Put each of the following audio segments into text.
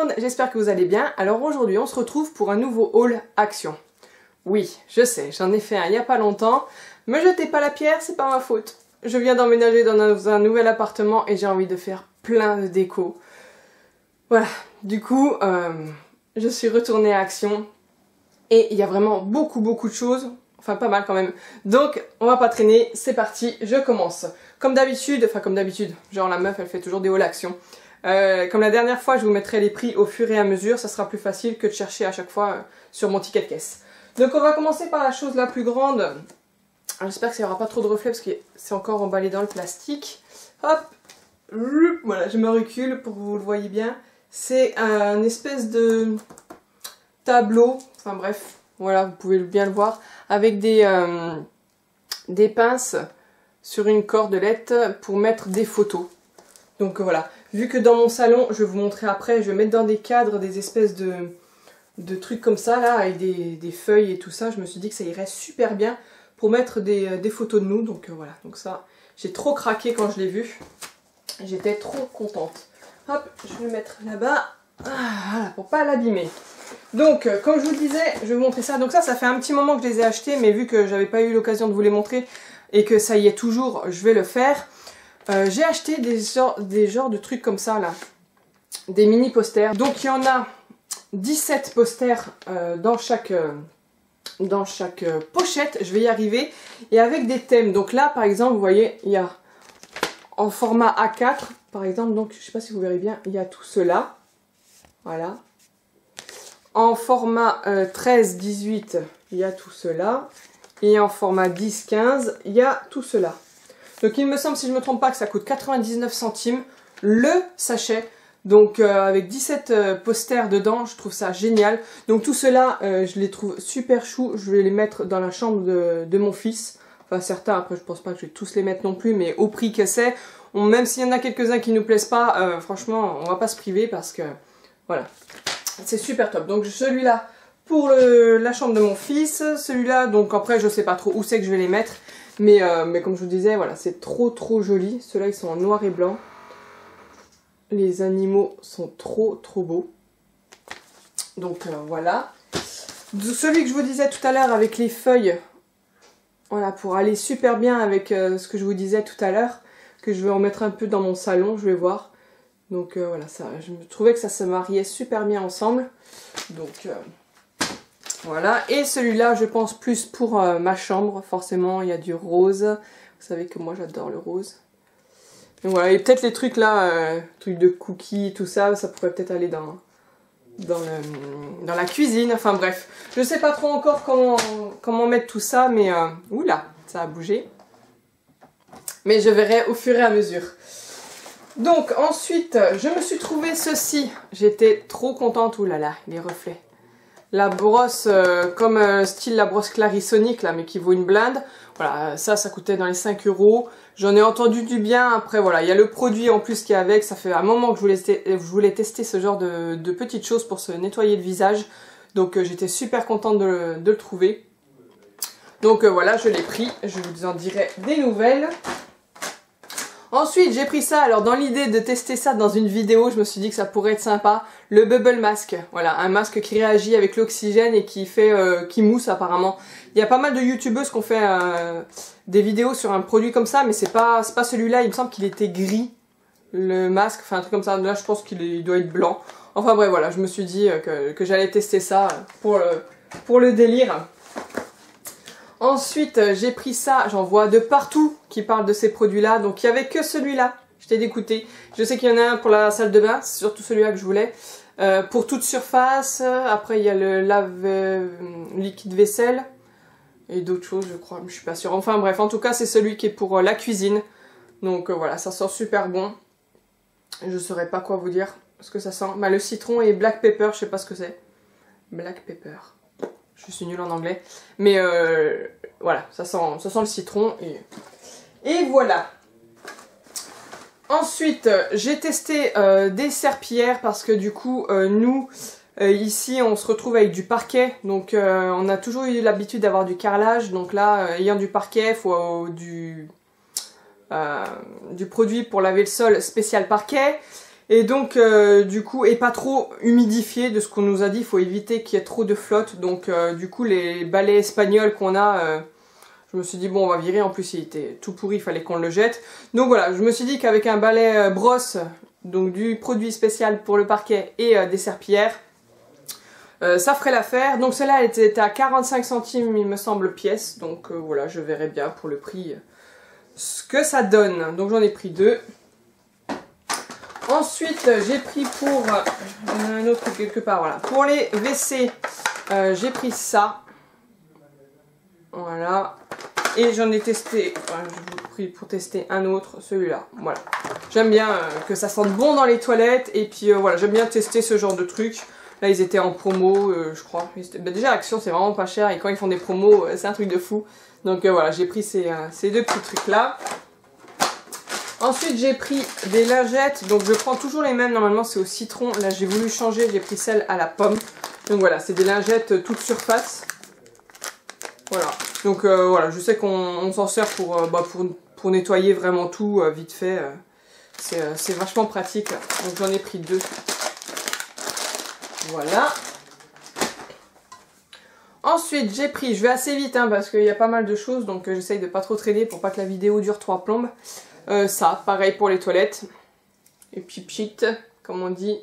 monde, j'espère que vous allez bien. Alors aujourd'hui on se retrouve pour un nouveau haul Action. Oui, je sais, j'en ai fait un il n'y a pas longtemps. Me jetez pas la pierre, c'est pas ma faute. Je viens d'emménager dans un nouvel appartement et j'ai envie de faire plein de déco. Voilà, du coup je suis retournée à Action et il y a vraiment beaucoup de choses. Enfin pas mal quand même. Donc on va pas traîner, c'est parti, je commence. Comme d'habitude, genre la meuf elle fait toujours des hauls Action. Comme la dernière fois, je vous mettrai les prix au fur et à mesure, ça sera plus facile que de chercher à chaque fois sur mon ticket de caisse. Donc on va commencer par la chose la plus grande. J'espère que ça n'y aura pas trop de reflets parce que c'est encore emballé dans le plastique. Hop, voilà, je me recule pour que vous le voyez bien. C'est un espèce de tableau, enfin bref, voilà, vous pouvez bien le voir, avec des pinces sur une cordelette pour mettre des photos. Donc voilà, vu que dans mon salon, je vais vous montrer après, je vais mettre dans des cadres des espèces de trucs comme ça, là, avec des feuilles et tout ça, je me suis dit que ça irait super bien pour mettre des photos de nous. Donc voilà, donc ça, j'ai trop craqué quand je l'ai vu. J'étais trop contente. Hop, je vais le mettre là-bas, voilà, pour pas l'abîmer. Donc, comme je vous disais, je vais vous montrer ça. Donc ça fait un petit moment que je les ai achetés, mais vu que j'avais pas eu l'occasion de vous les montrer et que ça y est toujours, je vais le faire. J'ai acheté des genres de trucs comme ça là, des mini posters. Donc il y en a 17 posters dans chaque pochette, je vais y arriver, et avec des thèmes. Donc là par exemple vous voyez, il y a en format A4 par exemple, donc je sais pas si vous verrez bien, il y a tout cela, voilà. En format 13-18 il y a tout cela, et en format 10-15 il y a tout cela. Donc il me semble, si je ne me trompe pas, que ça coûte 99 centimes le sachet. Donc avec 17 posters dedans, je trouve ça génial. Donc tout cela, je les trouve super chou. Je vais les mettre dans la chambre de mon fils. Enfin certains, après je pense pas que je vais tous les mettre non plus, mais au prix que c'est, même s'il y en a quelques-uns qui nous plaisent pas, franchement on va pas se priver parce que voilà, c'est super top. Donc celui-là pour la chambre de mon fils, celui-là, donc après je sais pas trop où c'est que je vais les mettre. Mais comme je vous disais, voilà, c'est trop joli. Ceux-là, ils sont en noir et blanc. Les animaux sont trop beaux. Donc voilà. Celui que je vous disais tout à l'heure avec les feuilles, voilà, pour aller super bien avec ce que je vous disais tout à l'heure, que je vais en mettre un peu dans mon salon, je vais voir. Donc voilà, ça, je me trouvais que ça se mariait super bien ensemble. Donc voilà, et celui-là je pense plus pour ma chambre, forcément il y a du rose, vous savez que moi j'adore le rose. Et voilà, et peut-être les trucs là, trucs de cookies, tout ça, ça pourrait peut-être aller dans la cuisine, enfin bref. Je sais pas trop encore comment mettre tout ça, mais oula, ça a bougé. Mais je verrai au fur et à mesure. Donc ensuite, je me suis trouvé ceci, j'étais trop contente, oulala, les reflets. La brosse, comme style la brosse Clarisonic là, mais qui vaut une blinde. Voilà, ça coûtait dans les 5 €. J'en ai entendu du bien. Après voilà, il y a le produit en plus qui est avec. Ça fait un moment que je voulais tester ce genre de petites choses pour se nettoyer le visage. Donc j'étais super contente de le trouver. Donc voilà, je l'ai pris. Je vous en dirai des nouvelles. Ensuite, j'ai pris ça, alors dans l'idée de tester ça dans une vidéo, je me suis dit que ça pourrait être sympa, le Bubble Mask. Voilà, un masque qui réagit avec l'oxygène et qui mousse apparemment. Il y a pas mal de youtubeuses qui ont fait des vidéos sur un produit comme ça, mais c'est pas celui-là, il me semble qu'il était gris, le masque, enfin un truc comme ça. Là, je pense qu'il doit être blanc. Enfin bref, voilà, je me suis dit que j'allais tester ça pour le délire. Ensuite, j'ai pris ça, j'en vois de partout qui parlent de ces produits-là, donc il n'y avait que celui-là. J'étais dégoûtée. Je sais qu'il y en a un pour la salle de bain, c'est surtout celui-là que je voulais. Pour toute surface, après il y a le liquide vaisselle et d'autres choses, je crois, je suis pas sûre. Enfin bref, en tout cas, c'est celui qui est pour la cuisine. Donc voilà, ça sent super bon. Je saurais pas quoi vous dire ce que ça sent. Bah, le citron et black pepper, je sais pas ce que c'est. Black pepper. Je suis nulle en anglais. Mais voilà, ça sent le citron. Et voilà. Ensuite, j'ai testé des serpillères parce que du coup, nous, ici, on se retrouve avec du parquet. Donc, on a toujours eu l'habitude d'avoir du carrelage. Donc là, ayant du parquet, il faut du produit pour laver le sol spécial parquet. Et donc, du coup, et pas trop humidifié de ce qu'on nous a dit. Il faut éviter qu'il y ait trop de flotte. Donc, du coup, les balais espagnols qu'on a, je me suis dit, bon, on va virer. En plus, il était tout pourri, il fallait qu'on le jette. Donc voilà, je me suis dit qu'avec un balai brosse, donc du produit spécial pour le parquet et des serpillères, ça ferait l'affaire. Donc celle-là, elle était à 45 centimes, il me semble, pièce. Donc voilà, je verrai bien pour le prix ce que ça donne. Donc j'en ai pris 2. Ensuite, j'ai pris pour... Il y en a un autre quelque part, voilà. Pour les WC, j'ai pris ça. Voilà. Et j'en ai testé... Enfin, je vous ai pris pour tester un autre, celui-là. Voilà. J'aime bien que ça sente bon dans les toilettes. Et puis voilà, j'aime bien tester ce genre de trucs. Là, ils étaient en promo, je crois. Bah, déjà, Action, c'est vraiment pas cher. Et quand ils font des promos, c'est un truc de fou. Donc voilà, j'ai pris ces 2 petits trucs-là. Ensuite, j'ai pris des lingettes. Donc, je prends toujours les mêmes. Normalement, c'est au citron. Là, j'ai voulu changer. J'ai pris celle à la pomme. Donc, voilà, c'est des lingettes toute surface. Voilà. Donc, voilà, je sais qu'on s'en sert pour nettoyer vraiment tout vite fait. C'est vachement pratique. Donc, j'en ai pris 2. Voilà. Ensuite, j'ai pris, je vais assez vite hein, parce qu'il y a pas mal de choses. Donc, j'essaye de pas trop traîner pour pas que la vidéo dure 3 plombes. Ça, pareil pour les toilettes. Et puis pchit, comme on dit.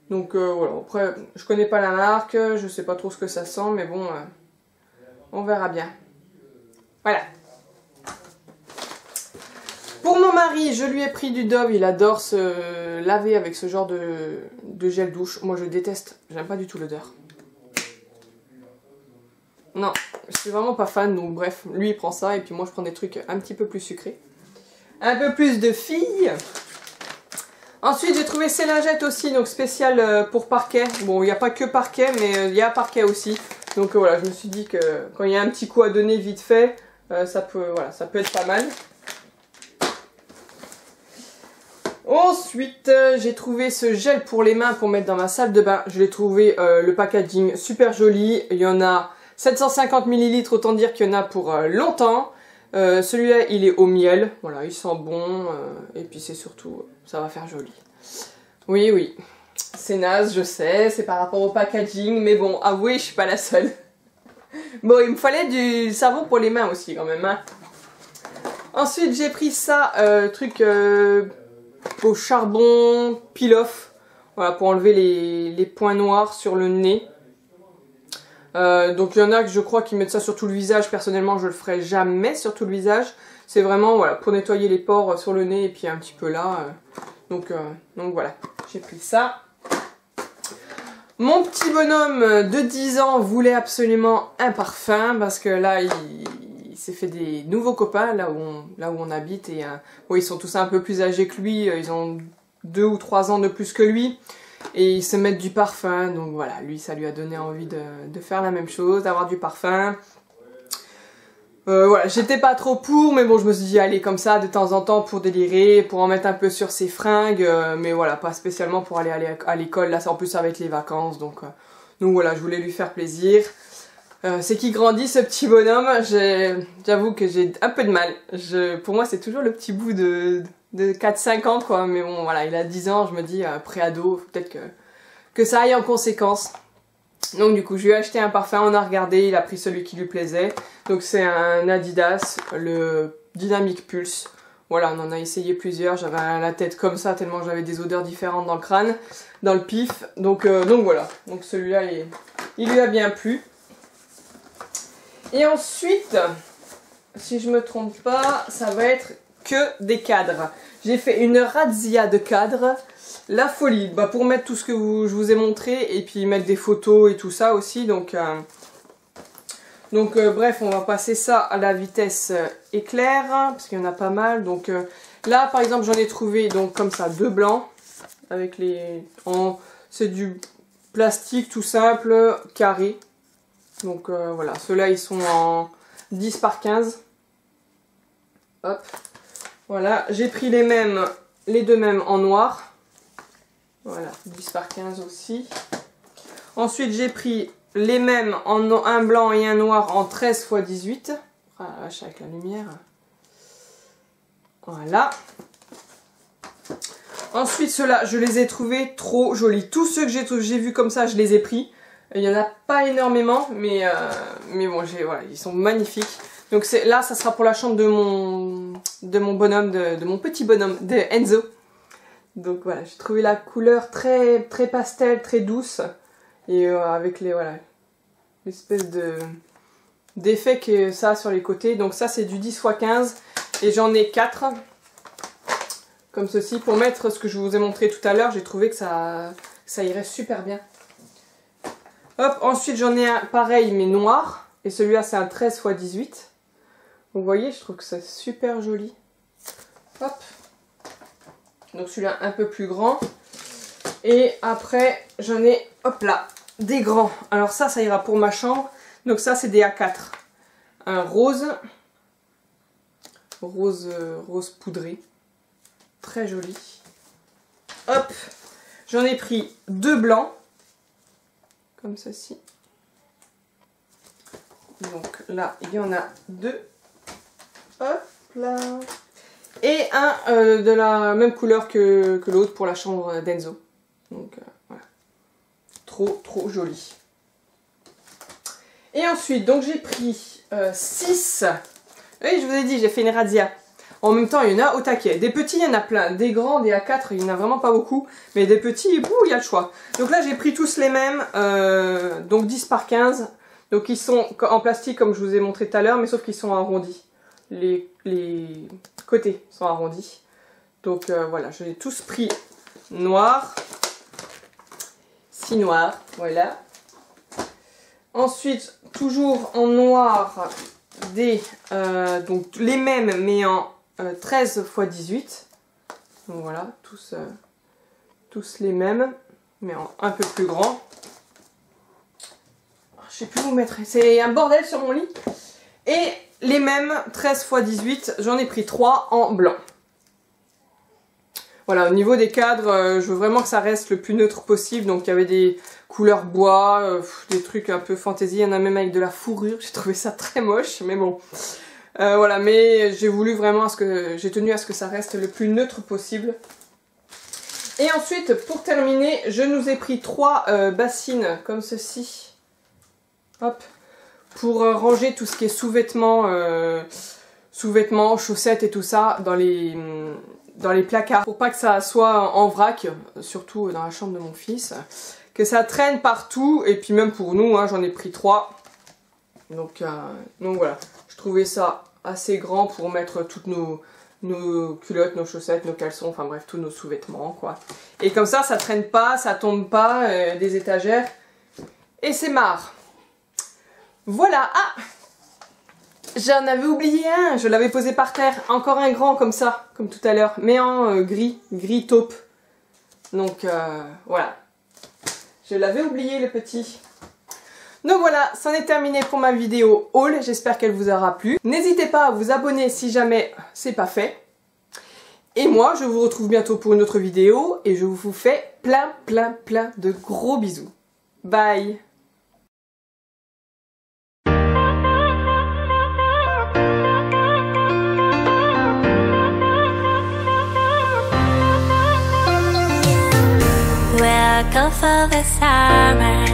Donc voilà, après, je connais pas la marque, je sais pas trop ce que ça sent, mais bon, on verra bien. Voilà. Pour mon mari, je lui ai pris du Dove, il adore se laver avec ce genre de gel douche. Moi je déteste, j'aime pas du tout l'odeur. Non, je suis vraiment pas fan, donc bref, lui il prend ça et puis moi je prends des trucs un petit peu plus sucrés. Un peu plus de filles. Ensuite, j'ai trouvé ces lingettes aussi, donc spéciales pour parquet. Bon, il n'y a pas que parquet, mais il y a parquet aussi. Donc voilà, je me suis dit que quand il y a un petit coup à donner vite fait, ça peut être pas mal. Ensuite, j'ai trouvé ce gel pour les mains pour mettre dans ma salle de bain. Je l'ai trouvé, le packaging super joli. Il y en a 750 ml, autant dire qu'il y en a pour longtemps. Celui-là il est au miel, voilà, il sent bon et puis c'est surtout, ça va faire joli. Oui, oui, c'est naze, je sais, c'est par rapport au packaging, mais bon, avouez, je suis pas la seule. Bon, il me fallait du savon pour les mains aussi quand même, hein. Ensuite, j'ai pris ça, truc au charbon, peel-off, voilà, pour enlever les points noirs sur le nez. Donc il y en a que je crois qui mettent ça sur tout le visage. Personnellement, je le ferai jamais sur tout le visage. C'est vraiment voilà pour nettoyer les pores sur le nez et puis un petit peu là. Donc voilà, j'ai pris ça. Mon petit bonhomme de 10 ans voulait absolument un parfum parce que là il s'est fait des nouveaux copains là où on habite et bon, ils sont tous un peu plus âgés que lui. Ils ont 2 ou 3 ans de plus que lui. Et ils se mettent du parfum, donc voilà, lui ça lui a donné envie de faire la même chose, d'avoir du parfum. Voilà, j'étais pas trop pour, mais bon je me suis dit allez comme ça de temps en temps pour délirer, pour en mettre un peu sur ses fringues, mais voilà, pas spécialement pour aller à l'école, là c'est en plus avec les vacances, donc voilà, je voulais lui faire plaisir. C'est qu'il grandit ce petit bonhomme, j'avoue que j'ai un peu de mal, pour moi c'est toujours le petit bout de 4-5 ans quoi, mais bon voilà, il a 10 ans, je me dis pré-ado, peut-être que ça aille en conséquence. Donc du coup je lui ai acheté un parfum, on a regardé, il a pris celui qui lui plaisait. Donc c'est un Adidas, le Dynamic Pulse. Voilà, on en a essayé plusieurs, j'avais la tête comme ça tellement j'avais des odeurs différentes dans le crâne, dans le pif. Donc voilà, donc celui-là il lui a bien plu. Et ensuite, si je me trompe pas, ça va être que des cadres. J'ai fait une razzia de cadres, la folie, pour mettre tout ce que je vous ai montré et puis mettre des photos et tout ça aussi. Donc bref, on va passer ça à la vitesse éclair parce qu'il y en a pas mal. Donc là par exemple j'en ai trouvé donc comme ça 2 blancs avec c'est du plastique tout simple carré. Donc voilà, ceux-là ils sont en 10 par 15. Hop. Voilà, j'ai pris les deux mêmes en noir. Voilà, 10 par 15 aussi. Ensuite, j'ai pris les mêmes en un blanc et un noir en 13 x 18. Ah la vache, avec la lumière. Voilà. Ensuite, ceux-là, je les ai trouvés trop jolis. Tous ceux que j'ai vus comme ça, je les ai pris. Il n'y en a pas énormément, mais bon, voilà, ils sont magnifiques. Donc là, ça sera pour la chambre de mon bonhomme, de mon petit bonhomme, de Enzo. Donc voilà, j'ai trouvé la couleur très, très pastel, très douce. Et avec l'espèce d'effet que ça a sur les côtés. Donc ça, c'est du 10×15. Et j'en ai 4. Comme ceci. Pour mettre ce que je vous ai montré tout à l'heure, j'ai trouvé que ça irait super bien. Hop, ensuite j'en ai un pareil mais noir. Et celui-là c'est un 13×18. Vous voyez, je trouve que c'est super joli. Hop. Donc celui-là un peu plus grand. Et après j'en ai, hop là, des grands. Alors ça ira pour ma chambre. Donc ça c'est des A4. Un rose. Rose poudré. Très joli. Hop. J'en ai pris 2 blancs. Comme ceci. Donc là, il y en a 2. Hop là. Et un de la même couleur que l'autre pour la chambre d'Enzo. Donc voilà. Trop joli. Et ensuite, donc j'ai pris 6. Oui, je vous ai dit, j'ai fait une razzia. En même temps, il y en a au taquet. Des petits, il y en a plein. Des grands, des A4, il n'y en a vraiment pas beaucoup. Mais des petits, il y a le choix. Donc là, j'ai pris tous les mêmes. Donc 10×15. Donc ils sont en plastique, comme je vous ai montré tout à l'heure. Mais sauf qu'ils sont arrondis. Les côtés sont arrondis. Donc voilà, je les ai tous pris noirs. 6 noirs, voilà. Ensuite, toujours en noir, donc les mêmes, mais en 13×18. Donc voilà, tous les mêmes, mais en un peu plus grand. Je sais plus où mettre, c'est un bordel sur mon lit. Et les mêmes 13×18, j'en ai pris 3 en blanc. Voilà, au niveau des cadres, je veux vraiment que ça reste le plus neutre possible. Donc il y avait des couleurs bois, des trucs un peu fantaisie. Il y en a même avec de la fourrure, j'ai trouvé ça très moche, mais bon. Voilà, mais j'ai voulu vraiment j'ai tenu à ce que ça reste le plus neutre possible. Et ensuite, pour terminer, je nous ai pris 3 bassines comme ceci. Hop. Pour ranger tout ce qui est sous-vêtements, chaussettes et tout ça dans les placards. Pour pas que ça soit en vrac, surtout dans la chambre de mon fils. Que ça traîne partout, et puis même pour nous, hein, j'en ai pris 3. Donc voilà, je trouvais ça assez grand pour mettre toutes nos culottes, nos chaussettes, nos caleçons, enfin bref, tous nos sous-vêtements, quoi. Et comme ça traîne pas, ça tombe pas des étagères. Et c'est marre. Voilà, ah, j'en avais oublié un, je l'avais posé par terre. Encore un grand comme ça, comme tout à l'heure, mais en gris taupe. Donc voilà, je l'avais oublié le petit. Donc voilà, c'en est terminé pour ma vidéo haul, j'espère qu'elle vous aura plu. N'hésitez pas à vous abonner si jamais c'est pas fait. Et moi, je vous retrouve bientôt pour une autre vidéo et je vous fais plein de gros bisous. Bye! We'll go for the summer.